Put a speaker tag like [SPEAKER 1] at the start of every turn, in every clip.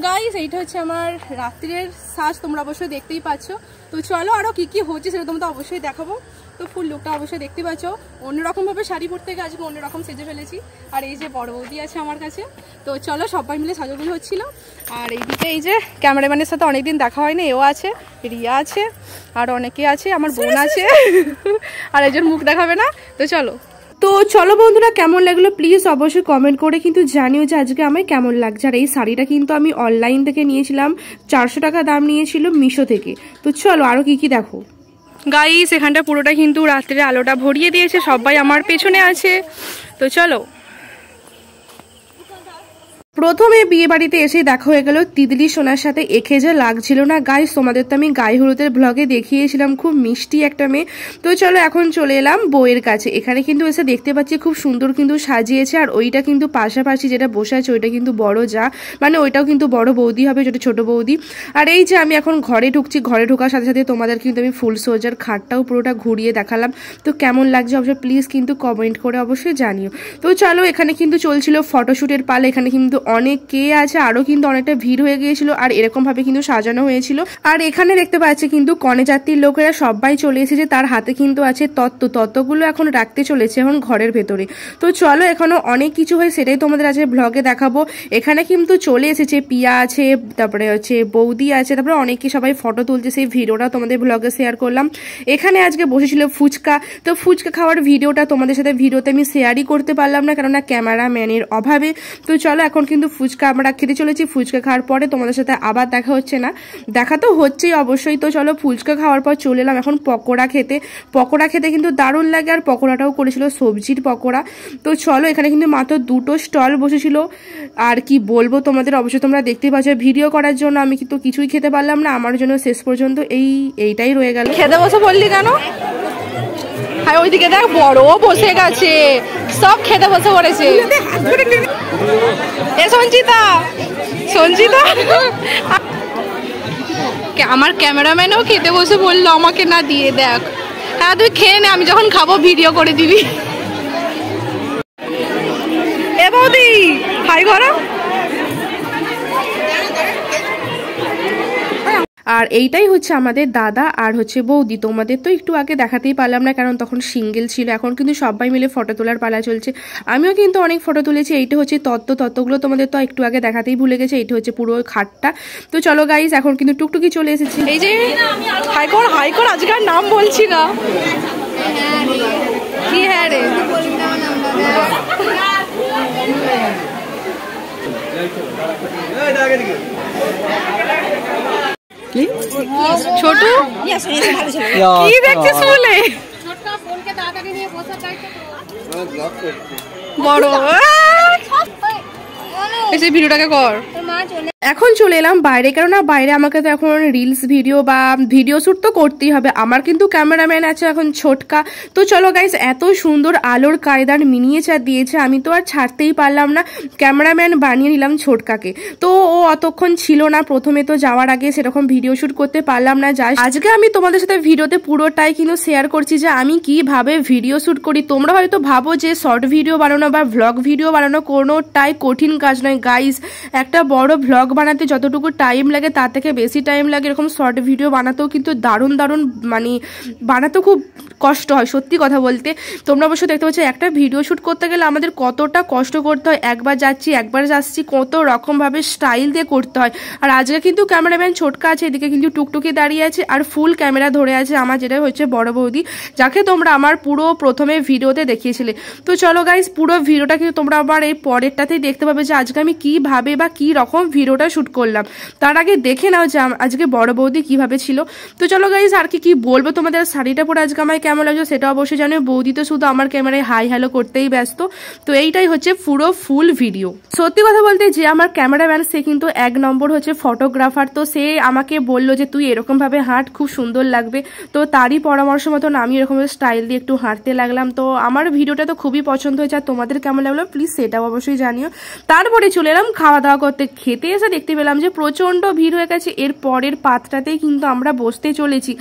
[SPEAKER 1] Guys এইটা হচ্ছে আমার রাত্রের সাজ, তোমরা অবশ্যই দেখতেই পাচ্ছ। তো চলো আরো কি কি হচ্ছে সেটা তোমরা অবশ্যই দেখাবো। তো ফুল লুকটা অবশ্যই দেখতে পাচ্ছ, অন্যরকম ভাবে শাড়ি পরতে গিয়ে আজকে অন্যরকম সেজে ফেলেছি। আর এই যে বড় বৌদি আছে আমার কাছে, তো চলো সবাই মিলে সাজাগুলো হচ্ছিল। আর এইদিকে এই যে ক্যামেরাম্যানের সাথে অনেকদিন দেখা হয়নি, এও আছে, রিয়া আছে, আর অনেকে আছে, আমার বোন আছে আর একজন মুখ দেখাবে না। তো চলো বন্ধুরা, কেমন লাগলো প্লিজ অবশ্যই কমেন্ট করে কিন্তু জানিও যে আজকে আমায় কেমন লাগছে। আর এই শাড়িটা কিন্তু আমি অনলাইন থেকে নিয়েছিলাম, 400 টাকা দাম নিয়েছিল মিশো থেকে। তো চলো আরো কি কি দেখো। গাইস এখানটা পুরোটা কিন্তু রাত্রে আলোটা ভরিয়ে দিয়েছে, সবাই আমার পেছনে আছে। তো চলো, প্রথমে বিয়ে বাড়িতে এসে দেখা হয়ে গেল তিতলি সোনার সাথে। একে যা লাগছিল না গাইস, তোমাদের তো আমি গায়ে হলুদের ব্লগে দেখিয়েছিলাম, খুব মিষ্টি একটা মেয়ে। তো চলো এখন চলে এলাম বউয়ের কাছে। এখানে কিন্তু এসে দেখতে পাচ্ছি খুব সুন্দর কিন্তু সাজিয়েছে। আর ওইটা কিন্তু পাশাপাশি যেটা বসে আছে ওইটা কিন্তু বড় যা, মানে ওইটাও কিন্তু বড় বৌদি হবে, যেটা ছোট বৌদি। আর এই যে আমি এখন ঘরে ঢুকছি, ঘরে ঢোকার সাথে সাথে তোমাদের কিন্তু আমি ফুল সজ্জার খাটটাও পুরোটা ঘুরিয়ে দেখালাম। তো কেমন লাগছে অবশ্যই প্লিজ কিন্তু কমেন্ট করে অবশ্যই জানিও। তো চলো, এখানে কিন্তু চলছিল ফটোশুটের পালা। এখানে কিন্তু অনেক কে আছে, আরো কিন্তু অনেকটা ভিড় হয়ে গিয়েছিল। আর এরকম ভাবে কিন্তু সাজানো হয়েছিল। আর এখানে দেখতে পাচ্ছি কিন্তু কনে জাতির লোকেরা সবাই চলে এসেছে, তার হাতে কিন্তু আছে তত্ত্বগুলো এখন রাখতে চলেছে এখন ঘরের ভেতরে। তো চলো, এখনো অনেক কিছু হয়, সেটাই তোমাদের আজকে ব্লগে দেখাবো। এখানে কিন্তু চলে এসেছে পিয়া আছে, তারপরে হচ্ছে বৌদি আছে, তারপরে অনেকে সবাই ফটো তুলছে, সেই ভিডিওটা তোমাদের ব্লগে শেয়ার করলাম। এখানে আজকে বসেছিল ফুচকা, তো ফুচকা খাওয়ার ভিডিওটা তোমাদের সাথে ভিডিওতে আমি শেয়ারই করতে পারলাম না, কেননা ক্যামেরাম্যানের অভাবে। তো চলো এখন কিন্তু ফুচকা আমরা খেতে চলেছি। ফুচকা খাওয়ার পরে তোমাদের সাথে আবার দেখা হচ্ছে না, দেখা তো হচ্ছেই অবশ্যই। তো চলো, ফুচকা খাওয়ার পর চলে এলাম এখন পকোড়া খেতে। পকোড়া খেতে কিন্তু দারুণ লাগে, আর পকোড়াটাও করেছিল সবজির পকোড়া। তো চলো, এখানে কিন্তু মাত্র 2টো স্টল বসেছিল। আর কি বলবো তোমাদের, অবশ্যই তোমরা দেখতেই পাচ্ছ। ভিডিও করার জন্য আমি কিন্তু কিছুই খেতে পারলাম না, আমার জন্য শেষ পর্যন্ত এইটাই রয়ে গেল। খেতে বসে বললি কেন? হ্যাঁ ওইদিকে দেখ, বড় বসে গেছে, সব খেতে বসে পড়েছে। সঞ্চিতা আমার ক্যামেরাম্যানও খেতে বসে বললো আমাকে না দিয়ে, দেখ। হ্যাঁ তুই খেয়ে নে, আমি যখন খাবো ভিডিও করে দিবি। এ বৌদি হাই করো। আর এইটাই হচ্ছে আমাদের দাদা আর হচ্ছে বৌদি। তোমাদের তো একটু আগে দেখাতেই পারলাম না, কারণ তখন সিঙ্গেল ছিল। এখন কিন্তু সবাই মিলে ফটো তোলার পালা চলছে, আমিও কিন্তু অনেক ফটো তুলেছি। এইটা হচ্ছে তত্ত্বগুলো তোমাদের তো একটু আগে দেখাতেই ভুলে গেছে। এইটা হচ্ছে পুরো খাটটা। তো চলো গাইস, এখন কিন্তু টুকটুকি চলে এসেছি। এই যে হাই কর আজকে আর নাম বলছি না। কি হ্যাঁ রে, ছোট কি দেখছিস বলে বড় এসে ভিডিওটাকে কর। এখন চলে এলাম বাইরে, কেননা বাইরে আমাকে তো এখন রিলস ভিডিও বা ভিডিও শুট তো করতেই হবে। আমার কিন্তু ক্যামেরাম্যান আছে এখন ছোটকা। তো চলো গাইস, এত সুন্দর আলোর কায়দার মিনিয়েচার দিয়েছে, আমি তো আর ছাড়তেই পারলাম না, ক্যামেরাম্যান বানিয়ে নিলাম ছোটকাকে। তো ও অতক্ষণ ছিল না প্রথমে, তো যাওয়ার আগে সেরকম ভিডিও শুট করতে পারলাম না। যা আজকে আমি তোমাদের সাথে ভিডিওতে পুরোটাই কিন্তু শেয়ার করছি যে আমি কিভাবে ভিডিও শুট করি। তোমরা হয়তো ভাবো যে শর্ট ভিডিও বানানো বা ভ্লগ ভিডিও বানানো কোনোটাই কঠিন কাজ নয় গাইস। একটা বড় ভ্লগ বানাতে যতটুকু টাইম লাগে তার থেকে বেশি টাইম লাগে এরকম শর্ট ভিডিও বানাতেও কিন্তু দারুণ মানে বানাতেও খুব কষ্ট হয়, সত্যি কথা বলতে। তোমরা অবশ্য দেখতে পাচ্ছ একটা ভিডিও শুট করতে গেলে আমাদের কতটা কষ্ট করতে হয়, একবার যাচ্ছি একবার যাচ্ছি, কত রকম ভাবে স্টাইল দিয়ে করতে হয়। আর আজকে কিন্তু ক্যামেরাম্যান ছোটকা আছে, এদিকে কিন্তু টুকটুকি দাঁড়িয়ে আছে, আর ফুল ক্যামেরা ধরে আছে আমার, যেটা হচ্ছে বড় বৌদি, যাকে তোমরা আমার পুরো প্রথমে ভিডিওতে দেখিয়েছিলে। তো চলো গাইস, পুরো ভিডিওটা কিন্তু তোমরা আবার এই পরেরটাতেই দেখতে পাবে যে আজকে আমি কিভাবে বা কি রকম ভিডিওটা শুট করলাম। তার আগে দেখে নাও যে আজকে বড় বৌদি কিভাবে ছিল। তো চলো গাইস, আর কি বলবো তোমাদের, শাড়িটা পরে আজকে আমায় কেমন লাগছে সেটা অবশ্যই জানো। বৌদি তো শুধু আমার ক্যামেরায় হাই হ্যালো করতেই ব্যস্ত। তো এইটাই হচ্ছে পুরো ফুল ভিডিও। সত্যি কথা বলতে যে আমার ক্যামেরাম্যান সে কিন্তু 1 নম্বর হচ্ছে ফটোগ্রাফার। তো সে আমাকে বললো যে তুই এরকম ভাবে হাঁট, খুব সুন্দর লাগবে। তো তারই পরামর্শ মতন আমি এরকম স্টাইল দিয়ে একটু হাঁটতে লাগলাম। তো আমার ভিডিওটা তো খুবই পছন্দ হয়েছে, আর তোমাদের কেমন লাগলো প্লিজ সেটাও অবশ্যই জানিও। তারপরে চলে এলাম খাওয়া দাওয়া করতে। খেতে এসে দেখতে পেলাম যে প্রচন্ড ভিড় হয়ে গেছে। এর পরের পাতটাতেই কিন্তু আমরা বসতে চলেছি,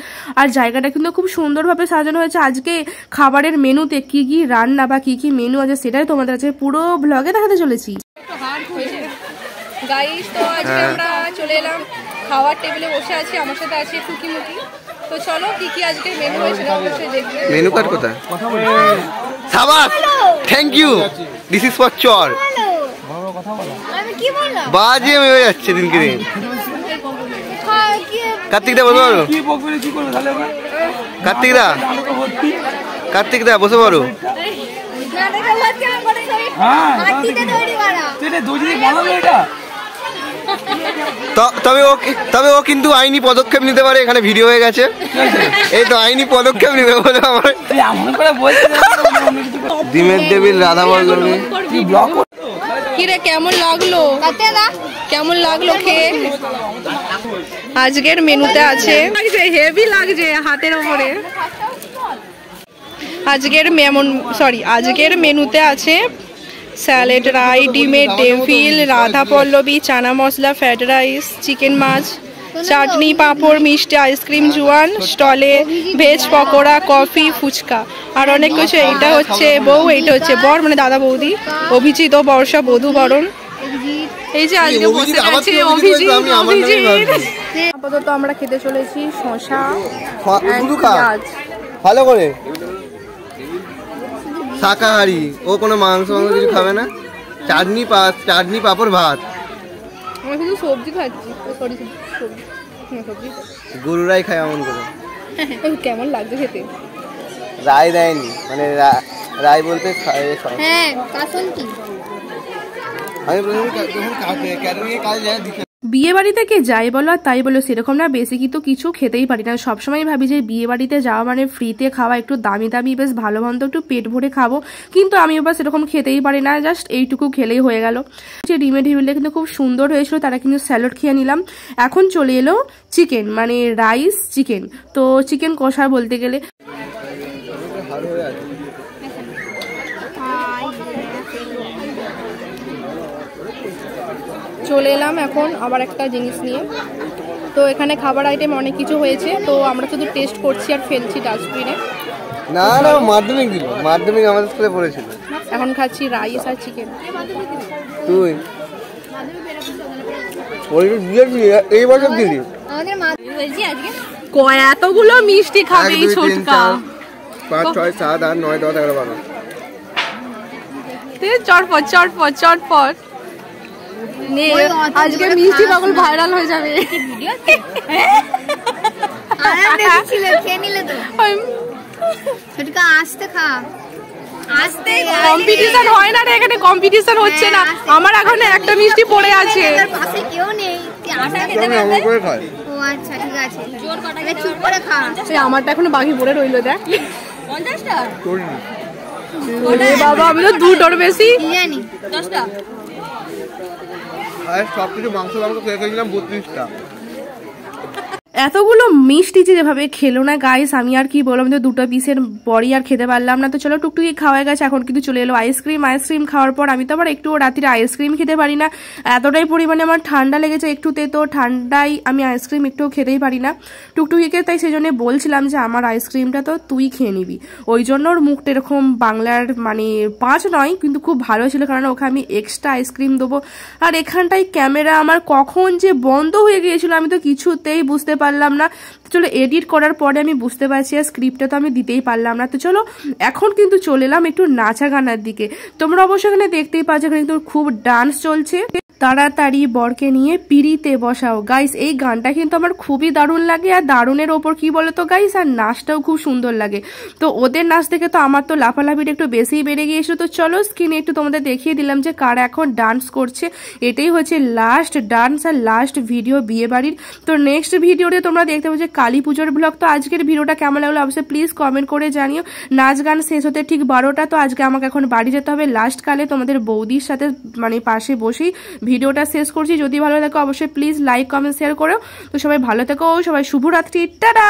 [SPEAKER 1] আর জায়গাটা কিন্তু খুব সুন্দরভাবে সাজানো হয়েছে। আজকে খাবারের মেনুতে কি কি রান্না বা কি কি মেনু আছে সেটাই তোমাদের কাছে পুরো ব্লগে দেখাতে চলেছি। গাইস তো আজকে আমরা চলে এলাম খাওয়ার টেবিলে বসে আছি, আমার সাথে আছে টুকিমুকি। তো চলো কি কি আজকে মেনু হয়েছে অবশ্যই দেখবে।
[SPEAKER 2] মেনু কার্ড কোথায়? সাবাস, thank you, this is for চর।
[SPEAKER 3] আমি কি বললাম?
[SPEAKER 2] বাজে হয়ে যাচ্ছে দিনকে দিন। কার্তিক দা বসে পারো? কার্তিক দা বসে পারো? তবে ও কিন্তু আইনি পদক্ষেপ নিতে পারে, এখানে ভিডিও হয়ে গেছে, এই তো আইনি পদক্ষেপ নিবে বলে আমার। ডিমের টেবিল রাধা বল্লভী।
[SPEAKER 1] কিরে কেমন লাগলো? কেমন লাগলো খেয়ে? আজকের মেনুতে আছে, হেভি লাগছে হাতের উপরে। আজকের মেনুতে আছে স্যালাড, রাই, ডিমের table, Radha Pallavi, chana masala, fried rice, chicken মাছ, চাটনি, পাঁপড়, মিষ্টি, আইসক্রিম, জুয়ান, স্টলে ভেজ পকোড়া, কফি, ফুচকা আর অনেক কিছু। এইটা হচ্ছে বউ, এইটা হচ্ছে বর, মানে দাদা বৌদি, অভিজিৎ ও বর্ষা বধূ বরণ। এই যে আজকে বসে আছে অভিজিৎ। আপাতত আমরা খেতে চলেছি শসা
[SPEAKER 2] ভালো করে, শাকাহারি, ও কোনো মাংস কিছু খাবে না। চাটনি পাঁপড় ভাত।
[SPEAKER 1] আমি শুধু সবজি খাচ্ছি,
[SPEAKER 2] গরুরাই খায় এমন করে।
[SPEAKER 1] কেমন লাগছে খেতে?
[SPEAKER 2] রায় দেয়নি, মানে রায় বলতে
[SPEAKER 3] হ্যাঁ কাসন্তি।
[SPEAKER 2] আমি প্রথমে কাজ যায়।
[SPEAKER 1] বিয়ে বাড়িতে কে যাই বলো আর তাই বলো সেরকম না, বেশি কিন্তু কিছু খেতেই পারি না। সবসময় ভাবি যে বিয়ে বাড়িতে যাওয়া মানে ফ্রিতে খাওয়া, একটু দামি দামি বেশ ভালো মন্দ একটু পেট ভরে খাবো, কিন্তু আমি এবার সেরকম খেতেই পারি না, জাস্ট এইটুকু খেলেই হয়ে গেল। যে ডিমের টেবিলটা কিন্তু খুব সুন্দর হয়েছিল, তারা কিন্তু স্যালাড খেয়ে নিলাম। এখন চলে এলো চিকেন, মানে রাইস চিকেন, তো চিকেন কষা বলতে গেলে। চলে এলাম এখন আবার একটা জিনিস নিয়ে। তো এখানে খাবার আইটেম অনেক কিছু হয়েছে, তো আমরা শুধু টেস্ট করছি আর ফেলছি ডাস্টবিনে।
[SPEAKER 2] না মাধ্যমিক দিল, মাধ্যমিক আমাদের স্কুলে পড়েছিল।
[SPEAKER 1] এখন খাচ্ছি রাইস আর চিকেন।
[SPEAKER 2] তুই এই বছর দিলি
[SPEAKER 1] এতগুলো মিষ্টি খাবে এই ছোটকা?
[SPEAKER 2] 5 6 7 8 9 10 11 12।
[SPEAKER 1] চটপট চটপট চটপট। আজকে মিষ্টি পাগল ভাইরাল হয়ে যাবে। কম্পিটিশন হয় না রে এখানে, কম্পিটিশন হচ্ছে না। আমার এখন একটা মিষ্টি পড়ে আছে। আমারটা এখনো বাকি পড়ে রইলো, দেখ। বাবা আমি তো দুটোর বেশি।
[SPEAKER 2] সবকিছু মাংস খেয়ে খেয়েছিলাম 32টা।
[SPEAKER 1] এতগুলো মিষ্টি যেভাবে খেলো না গাইস, আমি আর কি বললাম, তো দুটো পিসের বড়ি আর খেতে পারলাম না। তো চলো টুকটুকি খাওয়া গেছে, এখন কিন্তু চলে এলো আইসক্রিম খাওয়ার পর আমি তো আবার একটু রাত্রে আইসক্রিম খেতে পারি না, এতটাই পরিমাণে আমার ঠান্ডা লেগেছে একটুতে, তো ঠান্ডায় আমি আইসক্রিম একটু খেতেই পারি না টুকটুকিকে। তাই সেই জন্য বলছিলাম যে আমার আইসক্রিমটা তো তুই খেয়ে নিবি, ওই জন্য ওর মুখটা এরকম বাংলার মানে 5 নয় কিন্তু খুব ভালো ছিল, কারণ ওকে আমি এক্সট্রা আইসক্রিম দেবো। আর এখানটায় ক্যামেরা আমার কখন যে বন্ধ হয়ে গিয়েছিল আমি তো কিছুতেই বুঝতে পারলাম না। চলো এডিট করার পরে আমি বুঝতে পারছি, আর স্ক্রিপ্টটা তো আমি দিতেই পারলাম না। তো চলো এখন কিন্তু চলে এলাম একটু নাচা গানার দিকে। তোমরা অবশ্যই এখানে দেখতেই পাচ্ছ, এখানে কিন্তু খুব ডান্স চলছে। তাড়াতাড়ি বরকে নিয়ে পিড়িতে বসাও। গাইস এই গানটা কিন্তু আমার খুবই দারুণ লাগে, আর দারুণের ওপর কি বলতো গাইস, আর নাচটাও খুব সুন্দর লাগে। তো ওদের নাচ দেখে তো আমার তো লাফালাফিটা একটু বেশিই বেড়ে গিয়েছিল। তো চলো স্ক্রিনে একটু তোমাদের দেখিয়ে দিলাম যে কারা এখন ডান্স করছে। এটাই হচ্ছে লাস্ট ডান্স আর লাস্ট ভিডিও বিয়ে বাড়ির। তো নেক্সট ভিডিওতে তোমরা দেখতে পাচ্ছ কালী পুজোর ব্লগ। তো আজকের ভিডিওটা কেমন লাগলো অবশ্যই প্লিজ কমেন্ট করে জানিও। নাচ গান শেষ হতে ঠিক 12টা। তো আজকে আমাকে এখন বাড়ি যেতে হবে, লাস্ট কালে তোমাদের বৌদির সাথে মানে পাশে বসেই ভিডিওটা শেষ করছি। যদি ভালো লাগে অবশ্যই প্লিজ লাইক কমেন্ট শেয়ার করো। তো সবাই ভালো থেকো, সবাই শুভরাত্রি, টাটা।